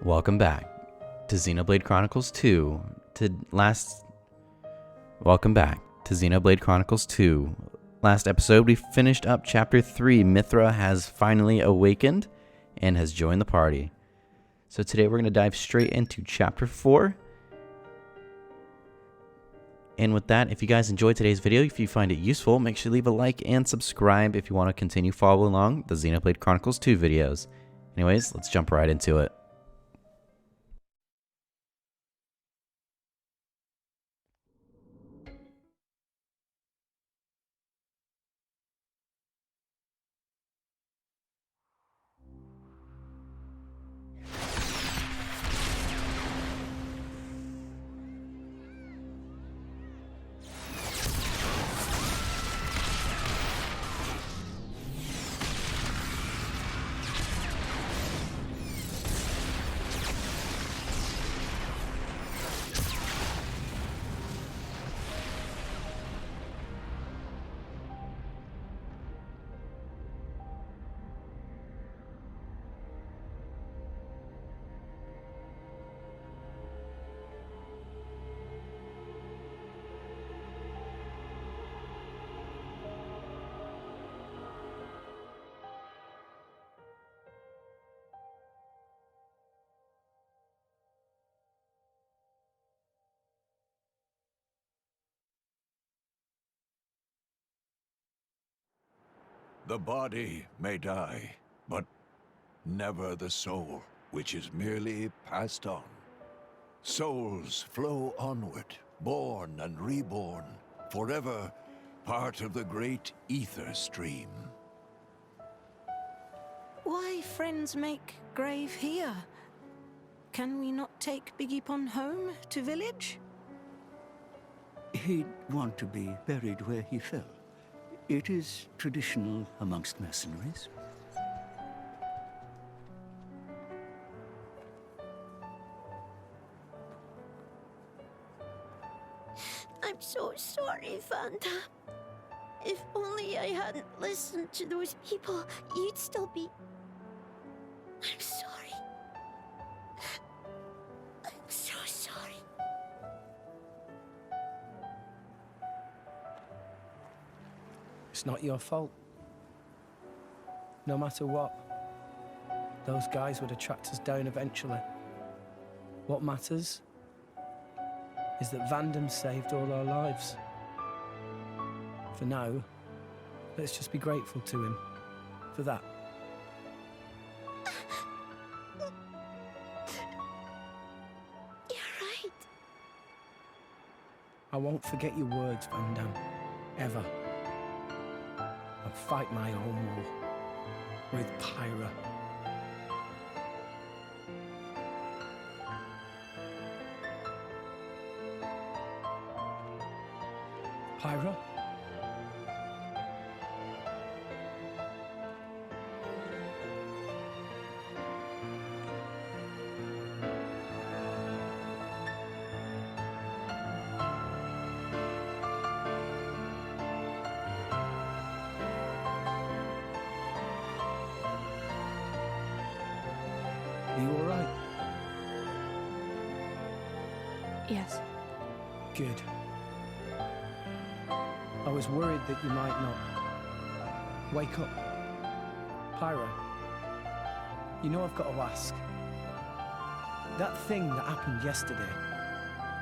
Welcome back to Xenoblade Chronicles 2. Welcome back to Xenoblade Chronicles 2. Last episode, we finished up Chapter 3. Mithra has finally awakened and has joined the party. So today we're going to dive straight into Chapter 4. And with that, if you guys enjoyed today's video, if you find it useful, make sure to leave a like and subscribe if you want to continue following along the Xenoblade Chronicles 2 videos. Anyways, let's jump right into it. The body may die, but never the soul, which is merely passed on. Souls flow onward, born and reborn, forever part of the great ether stream. Why friends make grave here? Can we not take Biggie home to village? He'd want to be buried where he fell. It is traditional amongst mercenaries. I'm so sorry, Vanda. If only I hadn't listened to those people, you'd still be... I'm sorry. I'm so sorry. It's not your fault. No matter what, those guys would have tracked us down eventually. What matters is that Vandam saved all our lives. For now, let's just be grateful to him for that. You're right. I won't forget your words, Vandam, ever. I'll fight my own war with Pyra. Pyra? Are you all right? Yes. Good. I was worried that you might not. Wake up. Pyra. You know I've got to ask. That thing that happened yesterday,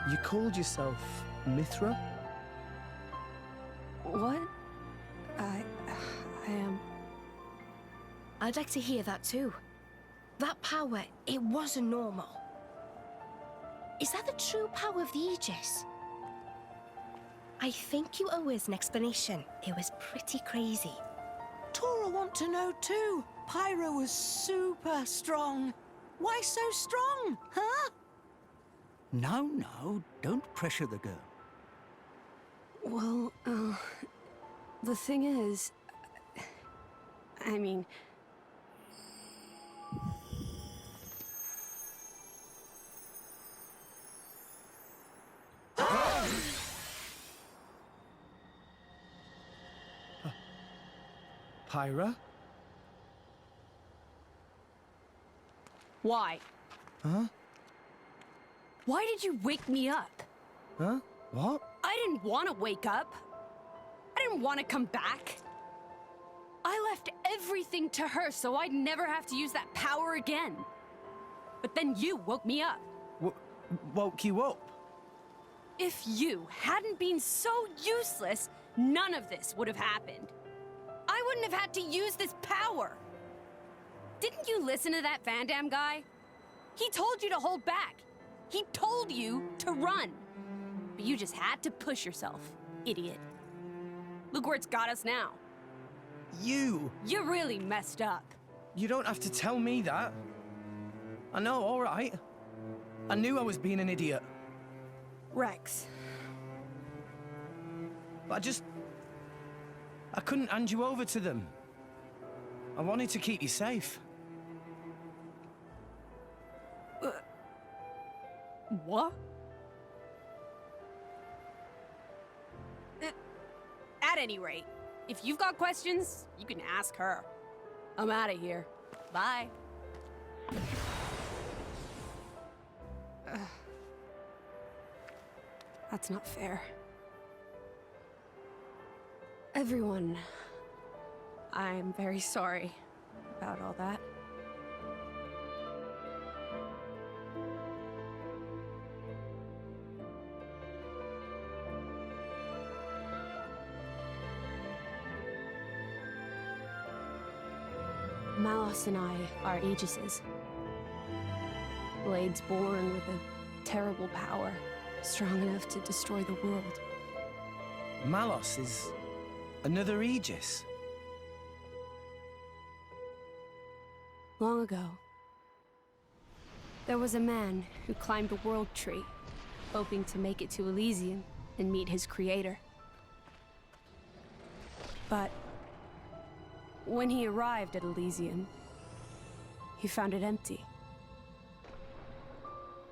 you called yourself Mithra? What? I am... I'd like to hear that too. That power, it wasn't normal. Is that the true power of the Aegis? I think you owe us an explanation. It was pretty crazy. Tora want to know too. Pyro was super strong. Why so strong, huh? No, don't pressure the girl. Well, the thing is... I mean... Pyra? Why? Huh? Why did you wake me up? Huh? What? I didn't want to wake up. I didn't want to come back. I left everything to her so I'd never have to use that power again. But then you woke me up. Woke you up? If you hadn't been so useless, none of this would have happened. I wouldn't have had to use this power. Didn't you listen to that Van Damme guy? He told you to hold back. He told you to run. But you just had to push yourself, idiot. Look where it's got us now. You really messed up. You don't have to tell me that. I know, all right. I knew I was being an idiot. Rex. But I couldn't hand you over to them. I wanted to keep you safe. What? At any rate, if you've got questions, you can ask her. I'm out of here. Bye. That's not fair. Everyone, I'm very sorry about all that. Malos and I are Aegises. Blades born with a terrible power, strong enough to destroy the world. Malos is another Aegis. Long ago, there was a man who climbed the world tree, hoping to make it to Elysium and meet his creator. But when he arrived at Elysium, he found it empty.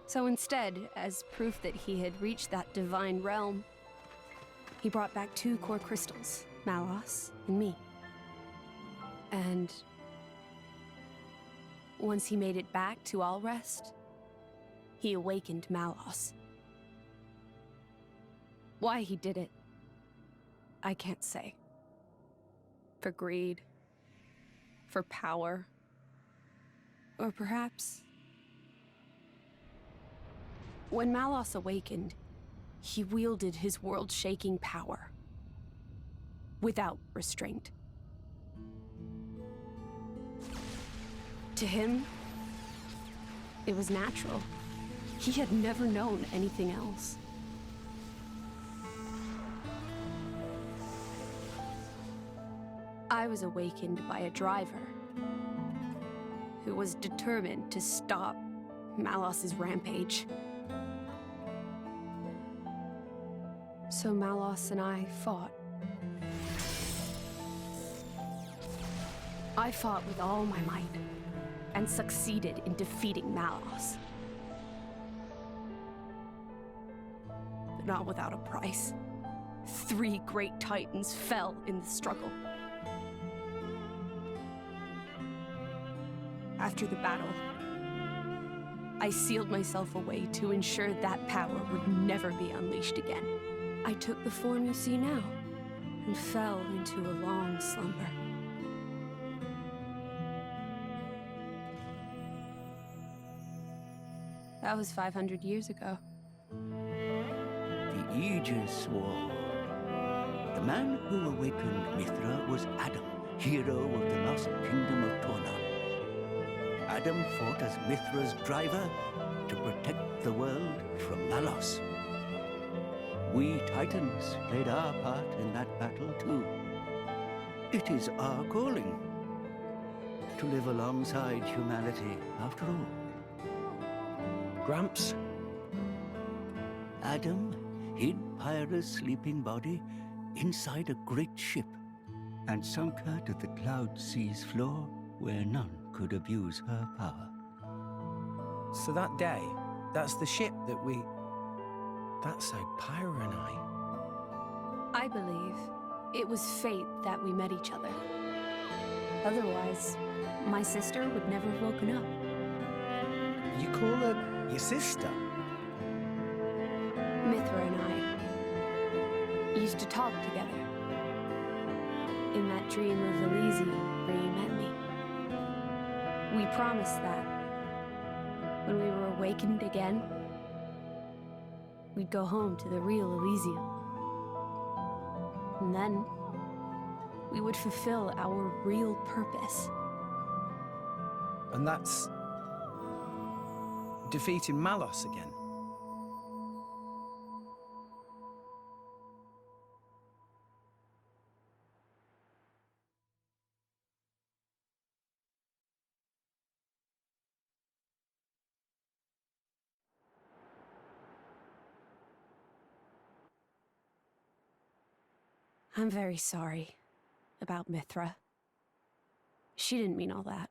So instead, as proof that he had reached that divine realm, he brought back 2 core crystals, Malos and me. And once he made it back to Allrest, he awakened Malos. Why he did it, I can't say. For greed, for power, or perhaps when Malos awakened, he wielded his world-shaking power without restraint. To him, it was natural. He had never known anything else. I was awakened by a driver who was determined to stop Malos's rampage. So Malos and I fought. I fought with all my might and succeeded in defeating Malos. But not without a price. 3 great titans fell in the struggle. After the battle, I sealed myself away to ensure that power would never be unleashed again. I took the form you see now and fell into a long slumber. That was 500 years ago. The Aegis War. The man who awakened Mithra was Adam, hero of the lost kingdom of Torna. Adam fought as Mithra's driver to protect the world from Malos. We Titans played our part in that battle too. It is our calling to live alongside humanity after all. Gramps? Adam hid Pyra's sleeping body inside a great ship and sunk her to the cloud sea's floor where none could abuse her power. So that day, that's the ship that we... That's how Pyra and I believe it was fate that we met each other. Otherwise, my sister would never have woken up. You call her your sister? Mithra and I used to talk together. In that dream of Elysium where you met me. We promised that when we were awakened again, we'd go home to the real Elysium. And then we would fulfill our real purpose. And that's defeating Malos again. I'm very sorry about Mithra. She didn't mean all that.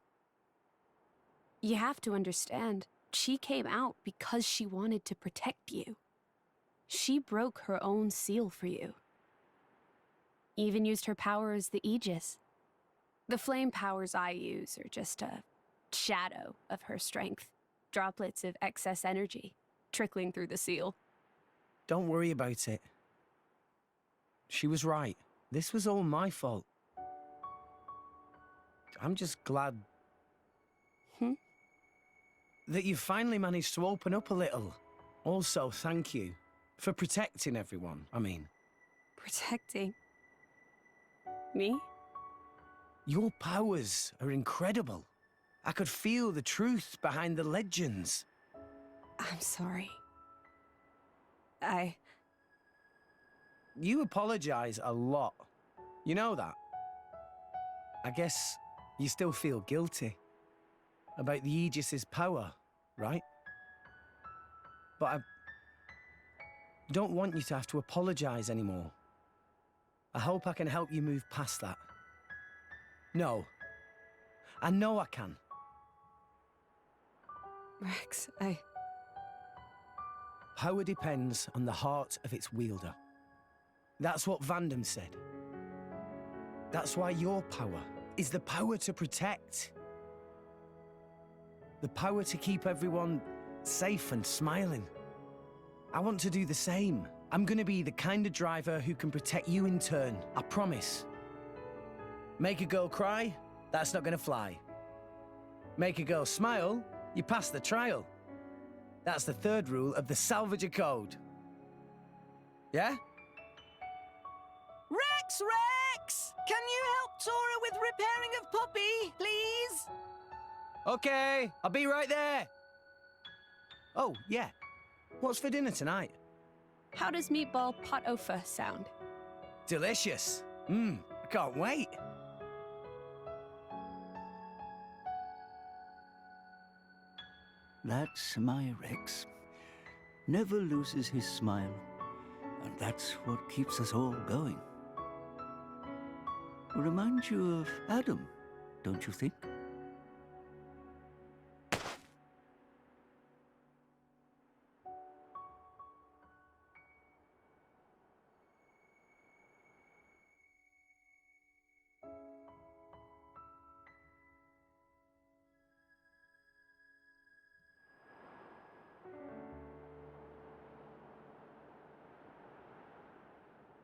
You have to understand, she came out because she wanted to protect you. She broke her own seal for you. Even used her power as the Aegis. The flame powers I use are just a shadow of her strength. Droplets of excess energy trickling through the seal. Don't worry about it. She was right. This was all my fault. I'm just glad... that you finally managed to open up a little. Also, thank you for protecting everyone, I mean. Protecting? Me? Your powers are incredible. I could feel the truth behind the legends. I'm sorry. You apologize a lot. You know that? I guess you still feel guilty about the Aegis's power, right? But I don't want you to have to apologize anymore. I hope I can help you move past that. No. I know I can. Rex, Power depends on the heart of its wielder. That's what Vandam said. That's why your power is the power to protect. The power to keep everyone safe and smiling. I want to do the same. I'm gonna be the kind of driver who can protect you in turn, I promise. Make a girl cry? That's not gonna fly. Make a girl smile? You pass the trial. That's the third rule of the Salvager Code. Yeah? Rex! Can you help Tora with repairing of Poppy, please? Okay, I'll be right there. Oh, yeah. What's for dinner tonight? how does meatball pot au feu sound? Delicious. I can't wait. That's my Rex. Never loses his smile. And that's what keeps us all going. Reminds you of Adam, don't you think?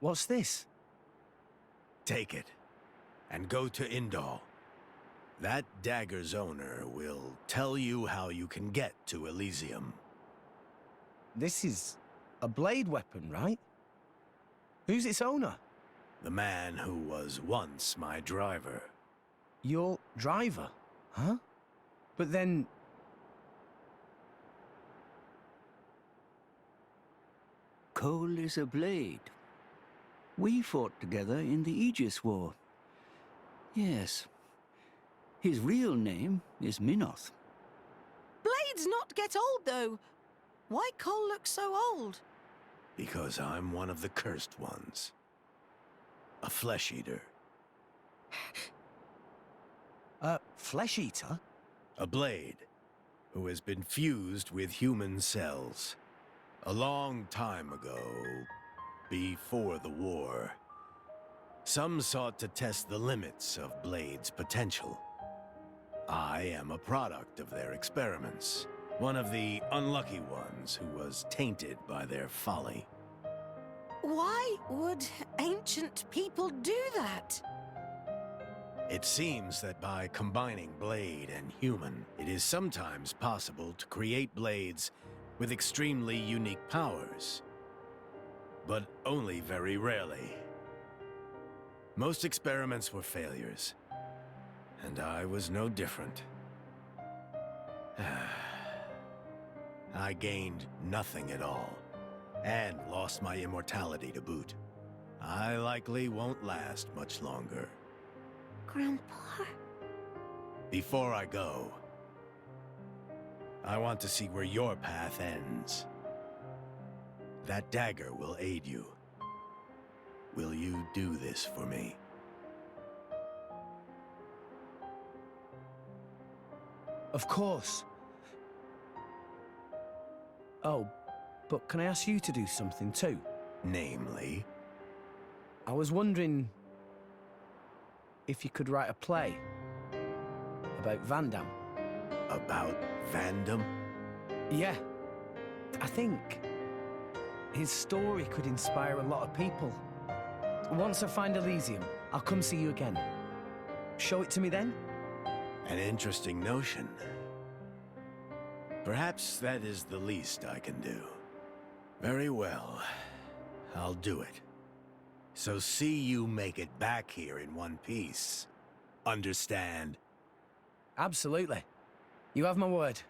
What's this? Take it, and go to Indal. That dagger's owner will tell you how you can get to Elysium. This is a blade weapon, right? Who's its owner? The man who was once my driver. Your driver, huh? But then... Cole is a blade. We fought together in the Aegis War. Yes. His real name is Minoth. Blades not get old, though. Why Cole look so old? Because I'm one of the cursed ones. A flesh eater. A flesh eater? A blade who has been fused with human cells. A long time ago, before the war, some sought to test the limits of Blade's potential. I am a product of their experiments. One of the unlucky ones who was tainted by their folly. Why would ancient people do that? It seems that by combining blade and human, it is sometimes possible to create blades with extremely unique powers. But only very rarely. Most experiments were failures, and I was no different. I gained nothing at all, and lost my immortality to boot. I likely won't last much longer. Grandpa? Before I go, I want to see where your path ends. That dagger will aid you. Will you do this for me? Of course. Oh, but can I ask you to do something too? Namely? I was wondering if you could write a play about Vandam. About Vandam? Yeah. I think his story could inspire a lot of people. Once I find Elysium, I'll come see you again. Show it to me then? An interesting notion. Perhaps that is the least I can do. Very well. I'll do it. So see you make it back here in one piece. Understand? Absolutely. You have my word.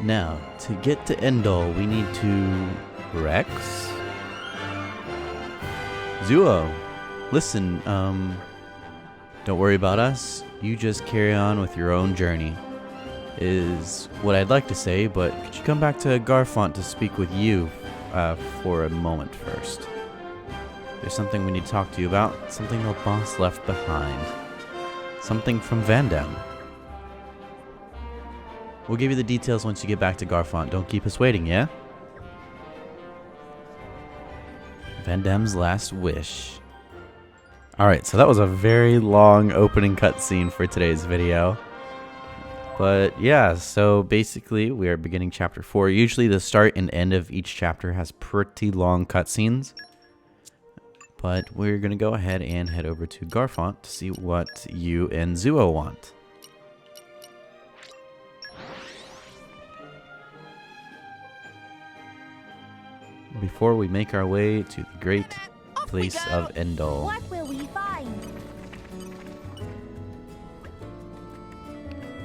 Now, to get to Endol, we need to... Rex? Zuo, listen, don't worry about us. You just carry on with your own journey. Is what I'd like to say, but could you come back to Garfont to speak with you for a moment first? There's something we need to talk to you about. Something the boss left behind. Something from Vandam. We'll give you the details once you get back to Garfont. Don't keep us waiting, yeah? Vandam's last wish. Alright, so that was a very long opening cutscene for today's video. But yeah, so basically we are beginning chapter 4. Usually the start and end of each chapter has pretty long cutscenes. But we're going to go ahead and head over to Garfont to see what you and Zuo want. Before we make our way to the great place of Endol. What will we find?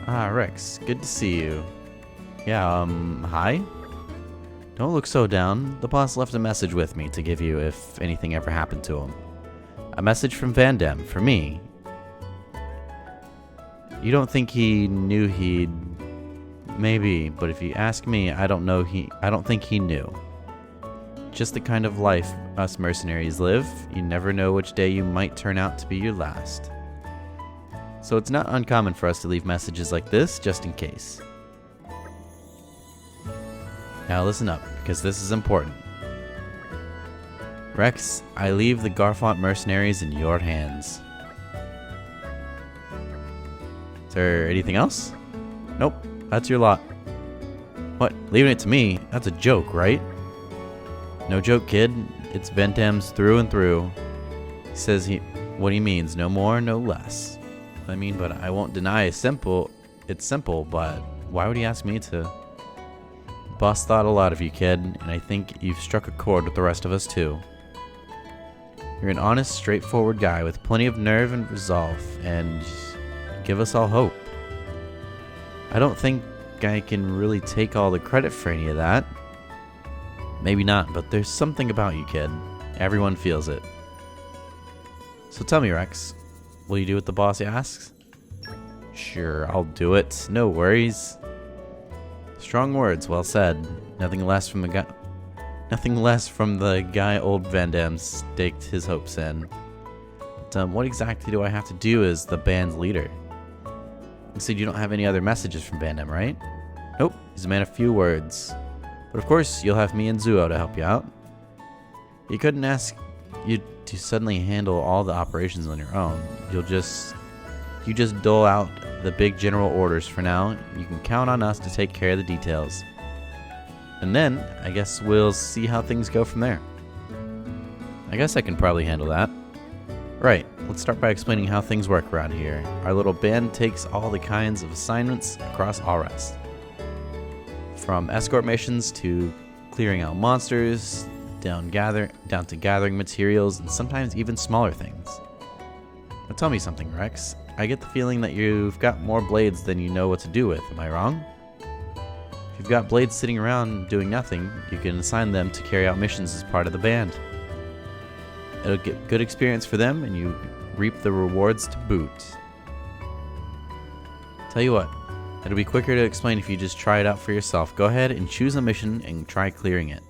Ah, Rex, good to see you. Yeah, hi? Don't look so down. The boss left a message with me to give you if anything ever happened to him. A message from Vandam, for me. You don't think he knew he'd... Maybe, but if you ask me, I don't think he knew. Just the kind of life us mercenaries live. You never know which day you might turn out to be your last. So it's not uncommon for us to leave messages like this, just in case. Now listen up, because this is important. Rex, I leave the Garfont mercenaries in your hands. Is there anything else? Nope, that's your lot. What? Leaving it to me? That's a joke, right? No joke, kid. It's Ventem's through and through. He says what he means, no more, no less. I mean, but I won't deny it's simple, but why would he ask me to? Boss thought a lot of you, kid, and I think you've struck a chord with the rest of us too. You're an honest, straightforward guy with plenty of nerve and resolve, and give us all hope. I don't think I can really take all the credit for any of that. Maybe not, but there's something about you, kid. Everyone feels it. So tell me, Rex, will you do what the boss asks? Sure, I'll do it. No worries. Strong words, well said. Nothing less from the guy old Van Damme staked his hopes in. But what exactly do I have to do as the band's leader? You said you don't have any other messages from Van Damme, right? Nope, he's a man of few words. But of course, you'll have me and Zuo to help you out. He couldn't ask you to suddenly handle all the operations on your own. You just dole out the big general orders for now. You can count on us to take care of the details. And then, I guess we'll see how things go from there. I guess I can probably handle that. Right, let's start by explaining how things work around here. Our little band takes all the kinds of assignments across Allrest. From escort missions to clearing out monsters, down to gathering materials, and sometimes even smaller things. Now tell me something, Rex. I get the feeling that you've got more blades than you know what to do with. Am I wrong? If you've got blades sitting around doing nothing, you can assign them to carry out missions as part of the band. It'll get good experience for them, and you reap the rewards to boot. Tell you what, it'll be quicker to explain if you just try it out for yourself. Go ahead and choose a mission and try clearing it.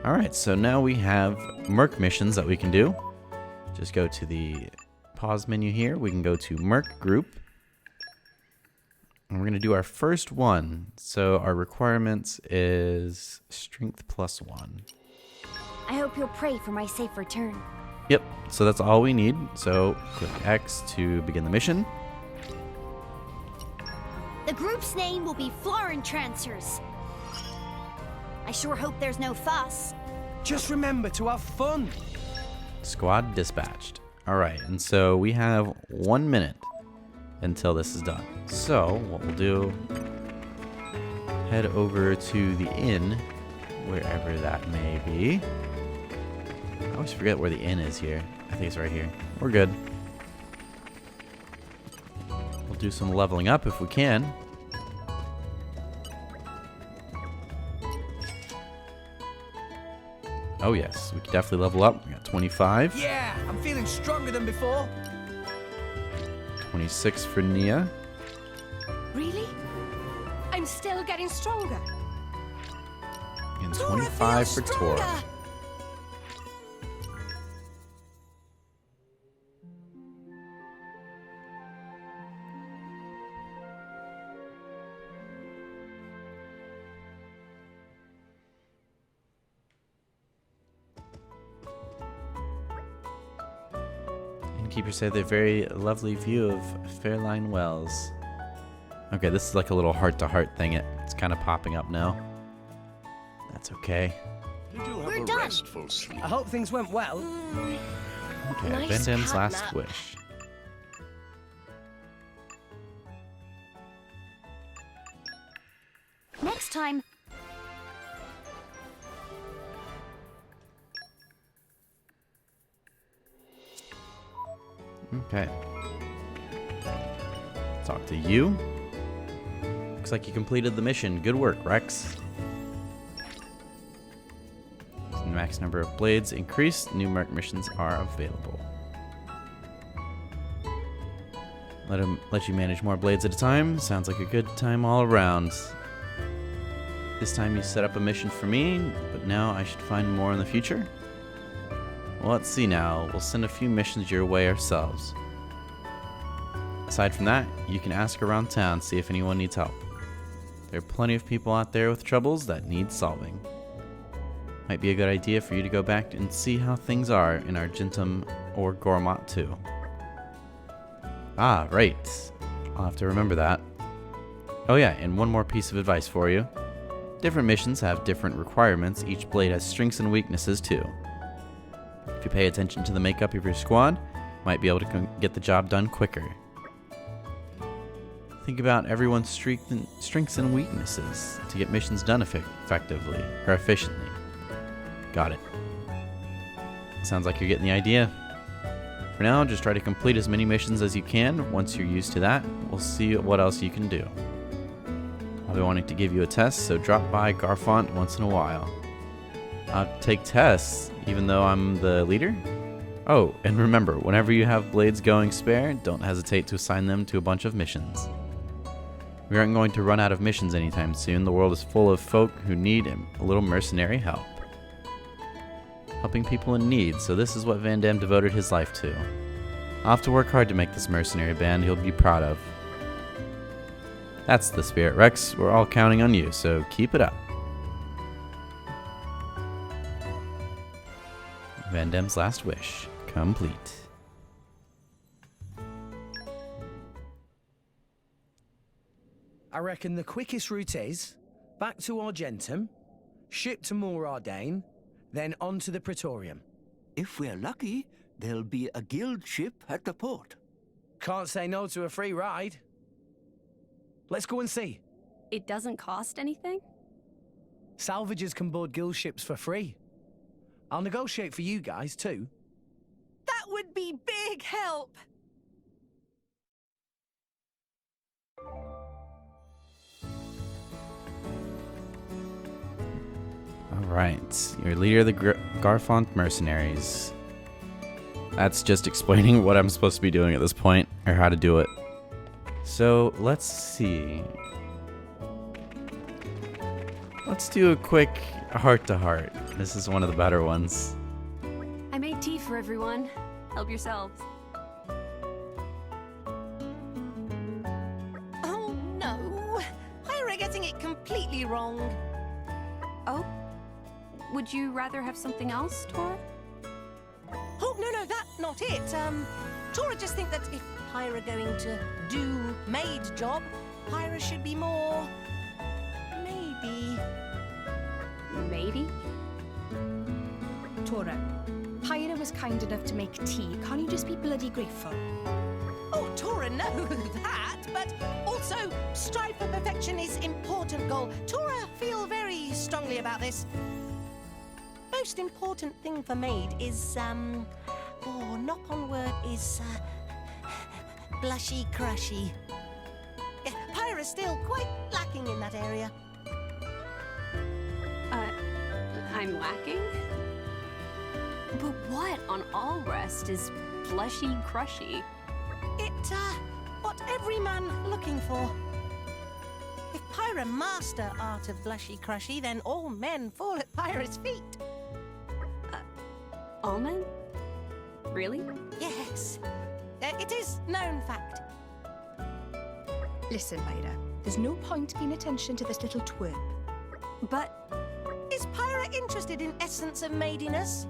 Alright, so now we have Merc missions that we can do. Just go to the pause menu here. We can go to Merc Group. And we're going to do our first one. So our requirements is Strength +1. I hope you'll pray for my safe return. Yep, so that's all we need. So click X to begin the mission. The group's name will be Florentrancers. I sure hope there's no fuss. Just remember to have fun. Squad dispatched. Alright, and so we have 1 minute until this is done. So what we'll do, head over to the inn, wherever that may be. I always forget where the inn is here. I think it's right here. We're good. We'll do some leveling up if we can. Oh yes, we can definitely level up. We got 25. Yeah, I'm feeling stronger than before. 26 for Nia. Really? I'm still getting stronger. And 25 for Tora. Keepers say the very lovely view of Fairline Wells. Okay, this is like a little heart-to-heart thing. It's kind of popping up now. That's okay. Did you have We're a done. restful sleep? I hope things went well. Okay, Nice Van Damme's cat last nap. wish. Next time, Okay. Talk to you. Looks like you completed the mission. Good work, Rex. Max number of blades increased. New Merc missions are available. Let you manage more blades at a time. Sounds like a good time all around. This time you set up a mission for me, but now I should find more in the future. Well, let's see now. We'll send a few missions your way ourselves. Aside from that, you can ask around town, see if anyone needs help. There are plenty of people out there with troubles that need solving. Might be a good idea for you to go back and see how things are in Argentum or Gormott too. Ah, right. I'll have to remember that. Oh yeah, and one more piece of advice for you. Different missions have different requirements. Each blade has strengths and weaknesses too. If you pay attention to the makeup of your squad, you might be able to get the job done quicker. Think about everyone's strengths and weaknesses to get missions done effectively or efficiently. Got it. Sounds like you're getting the idea. For now, just try to complete as many missions as you can. Once you're used to that, we'll see what else you can do. I'll be wanting to give you a test, so drop by Garfont once in a while. I'll take tests, even though I'm the leader? Oh, and remember, whenever you have blades going spare, don't hesitate to assign them to a bunch of missions. We aren't going to run out of missions anytime soon. The world is full of folk who need a little mercenary help. Helping people in need, so this is what Van Damme devoted his life to. I'll have to work hard to make this mercenary band he'll be proud of. That's the spirit, Rex. We're all counting on you, so keep it up. Van Damme's last wish, complete. I reckon the quickest route is back to Argentum, ship to Morardane, then on to the Praetorium. If we're lucky, there'll be a guild ship at the port. Can't say no to a free ride. Let's go and see. It doesn't cost anything? Salvagers can board guild ships for free. I'll negotiate for you guys too. That would be big help. Alright, you're leader of the Garfont mercenaries. That's just explaining what I'm supposed to be doing at this point, or how to do it. So, let's see. Let's do a quick heart-to-heart. This is one of the better ones. I made tea for everyone. Help yourselves. Oh no, Pyra getting it completely wrong. Oh? Would you rather have something else, Tora? Oh no, that's not it. Tora just think that if Pyra going to do maid job, Pyra should be more maybe. Matey? Tora, Pyra was kind enough to make tea. Can't you just be bloody grateful? Oh, Tora knows that, but also strive for perfection is important goal. Tora feel very strongly about this. Most important thing for maid is knock on word is blushy crushy. Yeah, Pyra's still quite lacking in that area. I'm lacking? But what on all rest is blushy crushy? It, what every man looking for. If Pyra master art of blushy crushy, then all men fall at Pyra's feet. All men? Really? Yes, it is known fact. Listen, Pyra, there's no point paying attention to this little twerp. But is Pyra interested in essence of maidiness?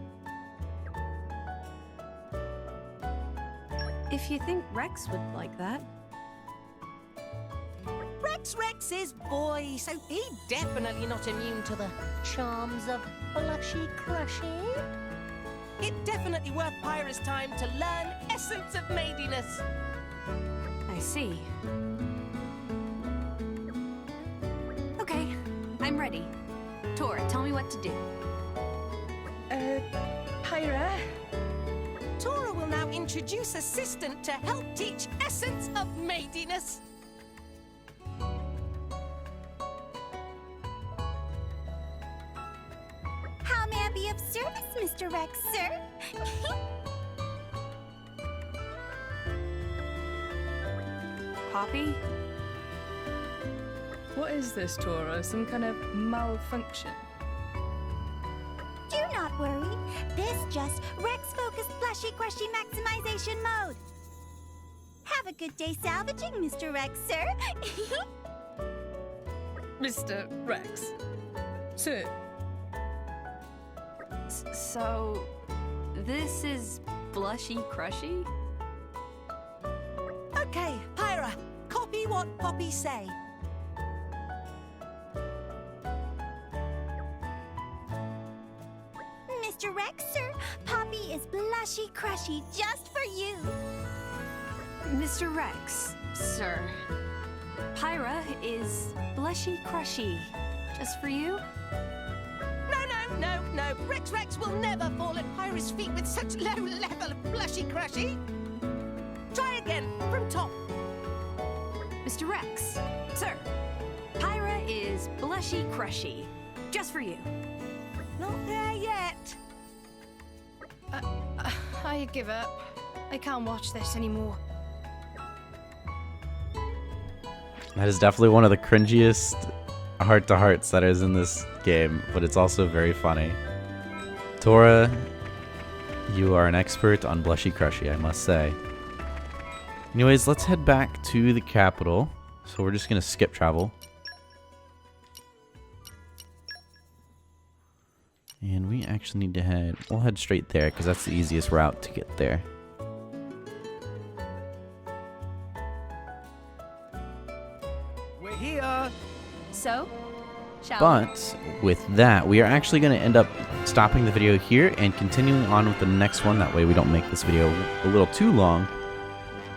if you think Rex would like that. Rex is boy, so he definitely not immune to the charms of blushy crushy. It definitely worth Pyra's time to learn essence of maidiness. I see. Okay, I'm ready. Tor, tell me what to do. Pyra? Tora will now introduce assistant to help teach essence of maidiness. How may I be of service, Mr. Rex, sir? Poppy? What is this, Tora? Some kind of malfunction? Do not worry. This just Rex-focused plushy crushy maximization mode. Have a good day salvaging, Mr. Rex, sir. Mr. Rex. Sir. So, this is blushy crushy? Okay, Pyra, copy what Poppy say. Mr. Rex, sir, Poppy is blushy crushy just for you. Mr. Rex, sir. Pyra is blushy crushy. Just for you? No. Rex will never fall at Pyra's feet with such low level of blushy crushy. Try again, from top. Mr. Rex, sir. Pyra is blushy crushy. Just for you. Not there yet. I give up. I can't watch this anymore. That is definitely one of the cringiest heart-to-hearts that is in this game, but it's also very funny. Tora, you are an expert on blushy crushy, I must say. Anyways, let's head back to the capital. So we're just going to skip travel. And we actually need to we'll head straight there because that's the easiest route to get there. We're here. So, shall But with that, we are actually going to end up stopping the video here and continuing on with the next one. That way we don't make this video a little too long.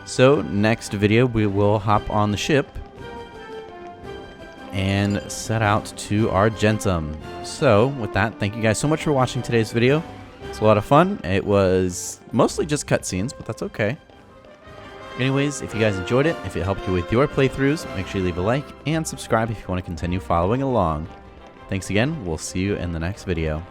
So next video, we will hop on the ship and set out to Argentum. So with that, thank you guys so much for watching today's video. It's a lot of fun. It was mostly just cutscenes, but that's okay. Anyways, if you guys enjoyed it, if it helped you with your playthroughs, make sure you leave a like and subscribe if you want to continue following along. Thanks again. We'll see you in the next video.